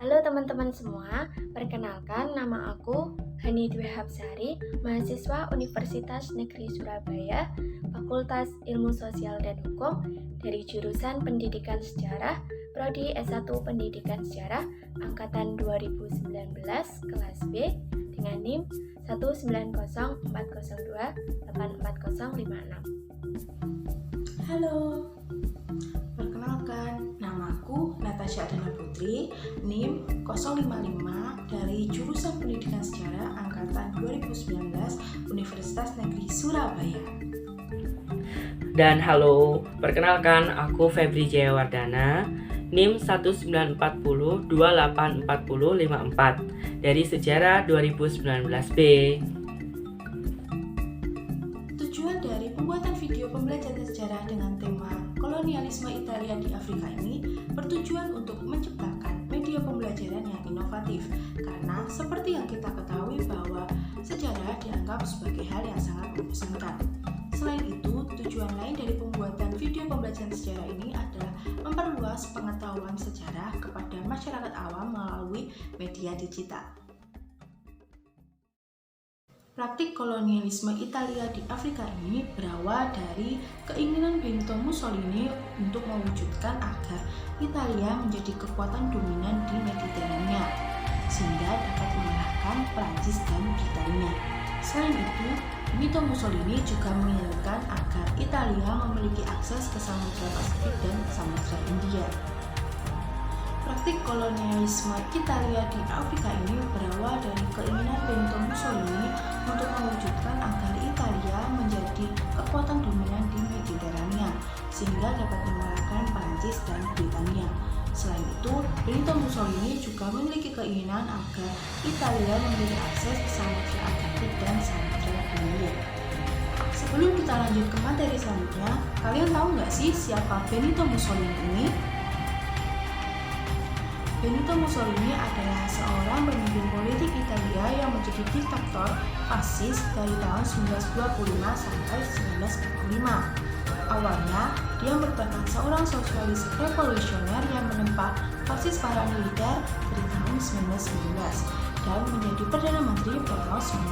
Halo teman-teman semua, perkenalkan nama aku Hani Dwi Hapsari, mahasiswa Universitas Negeri Surabaya, Fakultas Ilmu Sosial dan Hukum dari jurusan Pendidikan Sejarah, Prodi S1 Pendidikan Sejarah, Angkatan 2019, kelas B, dengan NIM 19040284056. Halo, perkenalkan, namaku Natasha Adana Putri, NIM 055 dari jurusan Pendidikan Sejarah Angkatan 2019 Universitas Negeri Surabaya. Dan halo, perkenalkan aku Febri Jayawardana, NIM 19402844054 dari Sejarah 2019B. Tujuan dari pembuatan video pembelajaran sejarah dengan tema kolonialisme Italia di Afrika ini bertujuan untuk menciptakan media pembelajaran yang inovatif, karena seperti yang kita ketahui bahwa sejarah dianggap sebagai hal yang sangat membosankan. Selain itu, tujuan lain dari pembuatan video pembelajaran sejarah ini adalah memperluas pengetahuan sejarah kepada masyarakat awam melalui media digital. Praktik kolonialisme Italia di Afrika ini berawal dari keinginan Benito Mussolini untuk mewujudkan agar Italia menjadi kekuatan dominan di Mediterania, sehingga dapat mengalahkan Prancis dan Britania. Selain itu, Benito Mussolini juga menginginkan agar Italia memiliki akses ke Samudra Pasifik dan Samudra Hindia. Praktik kolonialisme Italia di Afrika ini berawal dari keinginan Benito Mussolini untuk mewujudkan agar Italia menjadi kekuatan dominan di Mediterania, sehingga dapat mengalahkan Prancis dan Britania. Selain itu, Benito Mussolini juga memiliki keinginan agar Italia memiliki akses ke Samudra Atlantik dan Samudra Hindia. Sebelum kita lanjut ke materi selanjutnya, kalian tahu nggak sih siapa Benito Mussolini ini? Benito Mussolini adalah seorang pemimpin politik Italia yang menjadi diktator fasis dari tahun 1925 sampai 1945. Awalnya, dia merupakan seorang sosialis revolusioner yang menempa fasis paramiliter dari tahun 1919 dan menjadi Perdana Menteri pada tahun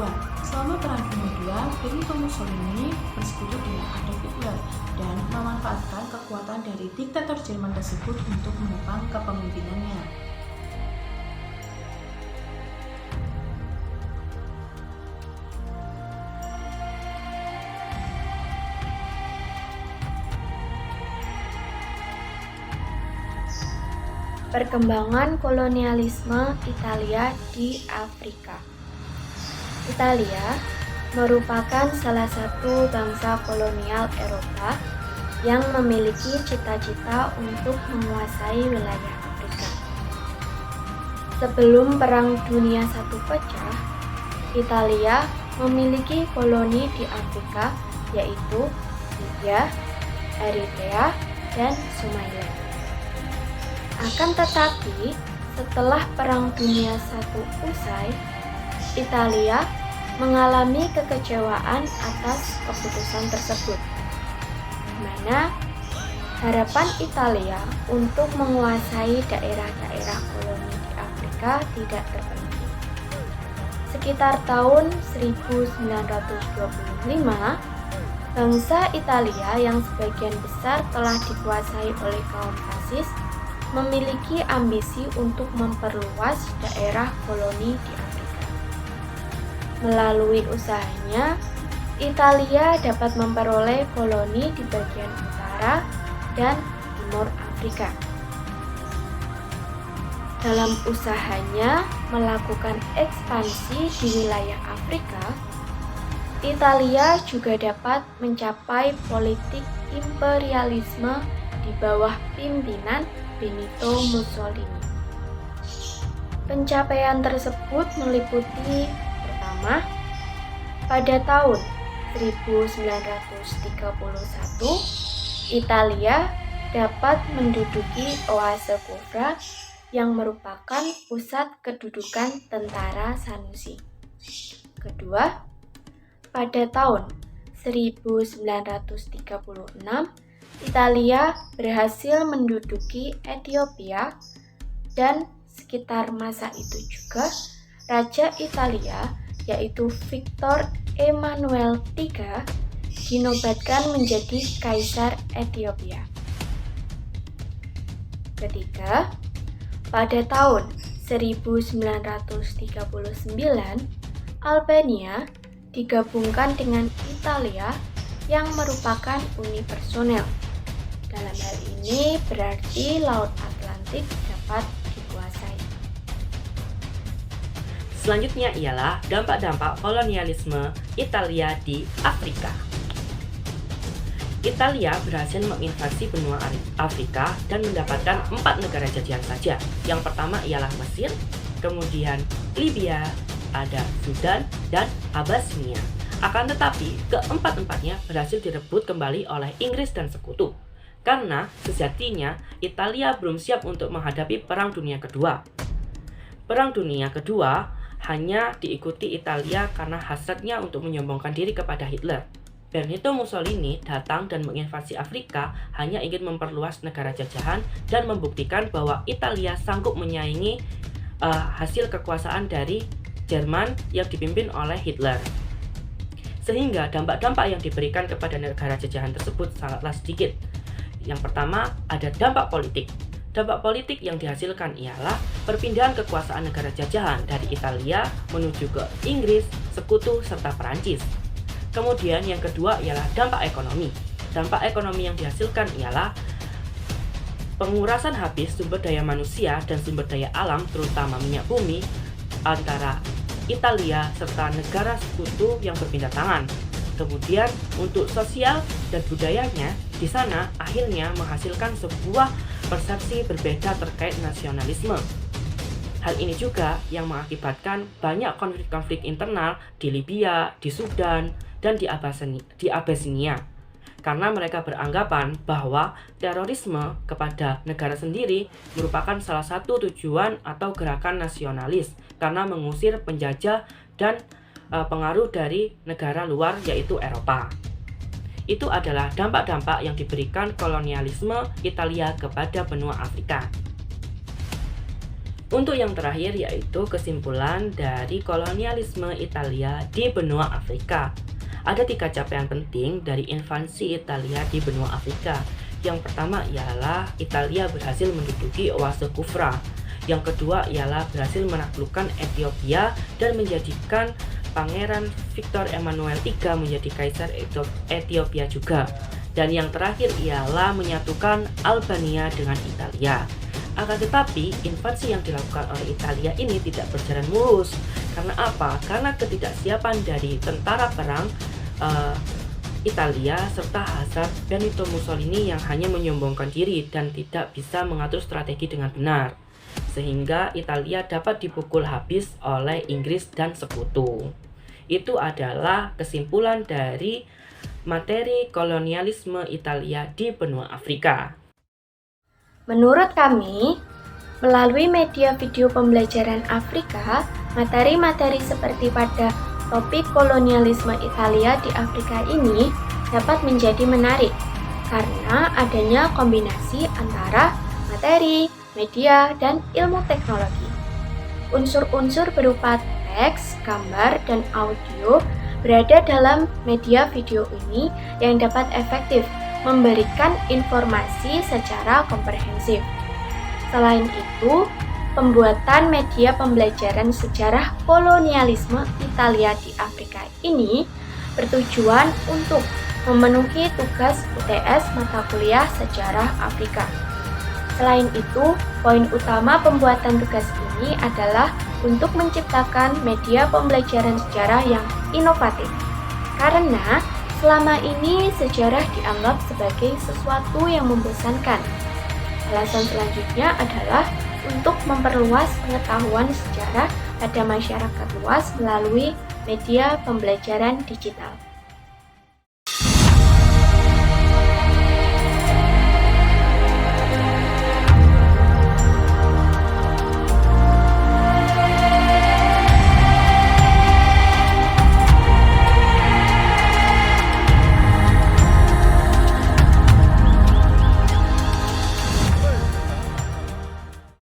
1922. Selama Perang Dunia II, Benito Mussolini bersekutu dengan Adolf Hitler dan memanfaatkan kekuatan dari diktator Jerman tersebut untuk menopang kepemimpinannya. Perkembangan kolonialisme Italia di Afrika. Italia merupakan salah satu bangsa kolonial Eropa yang memiliki cita-cita untuk menguasai wilayah Afrika. Sebelum Perang Dunia I pecah, Italia memiliki koloni di Afrika, yaitu Libya, Eritrea, dan Somaliland. Akan tetapi, setelah Perang Dunia I usai, Italia mengalami kekecewaan atas keputusan tersebut, di mana harapan Italia untuk menguasai daerah-daerah koloni di Afrika tidak terpenuhi. Sekitar tahun 1925, bangsa Italia yang sebagian besar telah dikuasai oleh kaum fasis memiliki ambisi untuk memperluas daerah koloni di Afrika. Melalui usahanya, Italia dapat memperoleh koloni di bagian utara dan timur Afrika. Dalam usahanya melakukan ekspansi di wilayah Afrika, Italia juga dapat mencapai politik imperialisme di bawah pimpinan Benito Mussolini. Pencapaian tersebut meliputi: pertama, pada tahun 1931, Italia dapat menduduki oase Kufra yang merupakan pusat kedudukan tentara Sanusi. Kedua, pada tahun 1936, Italia berhasil menduduki Ethiopia dan sekitar masa itu juga, Raja Italia yaitu Victor Emmanuel III dinobatkan menjadi Kaisar Ethiopia. Ketiga, pada tahun 1939, Albania digabungkan dengan Italia yang merupakan uni personel. Dalam hal ini berarti Laut Atlantik dapat dikuasai. Selanjutnya ialah dampak-dampak kolonialisme Italia di Afrika. Italia berhasil menginvasi benua Afrika dan mendapatkan 4 negara jajahan saja. Yang pertama ialah Mesir, kemudian Libya, ada Sudan, dan Abyssinia. Akan tetapi, keempat-empatnya berhasil direbut kembali oleh Inggris dan sekutu. Karena sejatinya Italia belum siap untuk menghadapi Perang Dunia Kedua. Perang Dunia Kedua hanya diikuti Italia karena hasratnya untuk menyombongkan diri kepada Hitler. Benito Mussolini datang dan menginvasi Afrika hanya ingin memperluas negara jajahan dan membuktikan bahwa Italia sanggup menyaingi hasil kekuasaan dari Jerman yang dipimpin oleh Hitler. Sehingga dampak-dampak yang diberikan kepada negara jajahan tersebut sangatlah sedikit. Yang pertama ada dampak politik. Dampak politik yang dihasilkan ialah perpindahan kekuasaan negara jajahan dari Italia menuju ke Inggris, sekutu, serta Perancis. Kemudian yang kedua ialah dampak ekonomi. Dampak ekonomi yang dihasilkan ialah pengurasan habis sumber daya manusia dan sumber daya alam, terutama minyak bumi, antara Italia serta negara sekutu yang berpindah tangan. Kemudian untuk sosial dan budayanya, di sana akhirnya menghasilkan sebuah persepsi berbeda terkait nasionalisme. Hal ini juga yang mengakibatkan banyak konflik-konflik internal di Libya, di Sudan, dan di Abyssinia. Karena mereka beranggapan bahwa terorisme kepada negara sendiri merupakan salah satu tujuan atau gerakan nasionalis karena mengusir penjajah dan pengaruh dari negara luar yaitu Eropa. Itu adalah dampak-dampak yang diberikan kolonialisme Italia kepada benua Afrika. Untuk yang terakhir yaitu kesimpulan dari kolonialisme Italia di benua Afrika. Ada 3 capaian penting dari invasi Italia di benua Afrika. Yang pertama ialah Italia berhasil menduduki oase Kufra. Yang kedua ialah berhasil menaklukkan Ethiopia dan menjadikan Pangeran Victor Emmanuel III menjadi Kaisar Ethiopia juga. Dan yang terakhir ialah menyatukan Albania dengan Italia. Akan tetapi, invasi yang dilakukan oleh Italia ini tidak berjalan mulus. Karena apa? Karena ketidaksiapan dari tentara perang Italia serta hasrat Benito Mussolini yang hanya menyombongkan diri dan tidak bisa mengatur strategi dengan benar. Sehingga Italia dapat dipukul habis oleh Inggris dan sekutu. Itu adalah kesimpulan dari materi kolonialisme Italia di benua Afrika. Menurut kami, melalui media video pembelajaran Afrika, materi-materi seperti pada topik kolonialisme Italia di Afrika ini dapat menjadi menarik karena adanya kombinasi antara materi, media, dan ilmu teknologi. Unsur-unsur berupa teks, gambar, dan audio berada dalam media video ini yang dapat efektif memberikan informasi secara komprehensif. Selain itu, pembuatan media pembelajaran sejarah kolonialisme Italia di Afrika ini bertujuan untuk memenuhi tugas UTS mata kuliah sejarah Afrika. Selain itu, poin utama pembuatan tugas ini adalah untuk menciptakan media pembelajaran sejarah yang inovatif. Karena selama ini sejarah dianggap sebagai sesuatu yang membosankan. Alasan selanjutnya adalah untuk memperluas pengetahuan sejarah pada masyarakat luas melalui media pembelajaran digital.